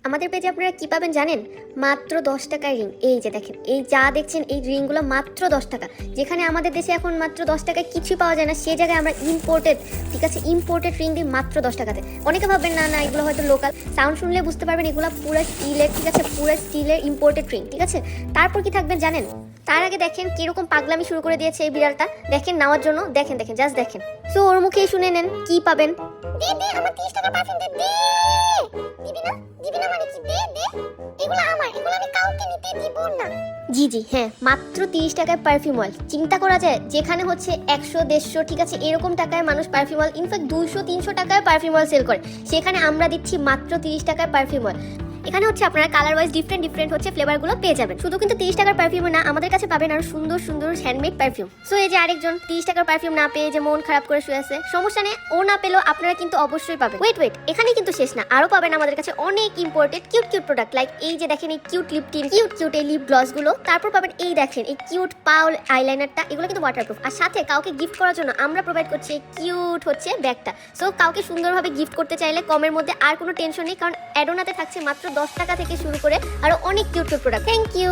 আমাদের পেজে আপনারা কি পাবেন জানেন? মাত্র 10 টাকায় রিং। এই যে দেখেন, এই যা দেখছেন এই রিংগুলো মাত্র 10 টাকা। যেখানে আমাদের দেশে এখন মাত্র 10 টাকায় কিছুই পাওয়া যায় না, সে জায়গায় আমরা ইম্পোর্টেড, ঠিক আছে, ইম্পোর্টেড রিং দিই মাত্র 10 টাকাতে। অনেকে ভাববেন না না এগুলো হয়তো লোকাল, সাউন্ড শুনলে বুঝতে পারবেন এগুলো পুরো স্টিলের, ঠিক আছে, পুরো স্টিলের ইম্পোর্টেড রিং, ঠিক আছে। তারপর কি থাকবেন জানেন? তার আগে দেখেন কিরকম পাগলামি শুরু করে দিয়েছে এই বিড়ালটা, দেখেন নেওয়ার জন্য, দেখেন দেখেন জাস্ট দেখেন। সো ওর মুখেই শুনে নেন কি পাবেন। দে দে আমার 30 টাকার পারফিউম দে দে। দিবি না? দিবি না মানে কি? দে দে। এগুলো আমার, এগুলো আমি কাউকে নিতে দিব না। জি জি হ্যাঁ, মাত্র 30 টাকায় পারফিউম অয়েল। চিন্তা করা যায় যেখানে হচ্ছে 100 150, ঠিক আছে, এরকম টাকায় মানুষ পারফিউম অয়েল, ইনফ্যাক্ট 200 300 টাকায় পারফিউম অয়েল সেল করে, সেখানে আমরা দিচ্ছি মাত্র 30 টাকায় পারফিউম অয়েল। এখানে হচ্ছে আপনারা কালার ওয়াইজ ডিফারেন্ট হচ্ছে ফ্লেভারগুলো পেয়ে যাবেন। শুধু কিন্তু 30 টাকার পারফিউম না, আমাদের কাছে পাবেন আরো সুন্দর সুন্দর হ্যান্ডমেড পারফিউম। সো এই যে আরেকজন 30 টাকার পারফিউম না পেয়ে যে মন খারাপ করে শুয়ে আছে, সমস্যা নেই, ও না পেলেও আপনারা কিন্তু অবশ্যই পাবেন। ওয়েট, এখানে কিন্তু শেষ না, আরো পাবেন আমাদের কাছে অনেক ইম্পোর্টেড কিউট প্রোডাক্ট, লাইক এই যে দেখেন এই কিউট লিপ টিন, কিউট এই লিপ গ্লস গুলো। তারপর পাবেন এই দেখেন এই কিউট পাউল আইলাইনারটা, এগুলো কিন্তু ওয়াটারপ্রুফ। আর সাথে কাউকে গিফট করার জন্য আমরা প্রোভাইড করছি এই কিউট হচ্ছে ব্যাগটা। সো কাউকে সুন্দরভাবে গিফট করতে চাইলে কমের মধ্যে আর কোনো টেনশন নেই, কারণ অ্যাডোনাতে থাকছে মাত্র 10 টাকা থেকে শুরু করে আরো অনেক কিউট প্রোডাক্ট। Thank you.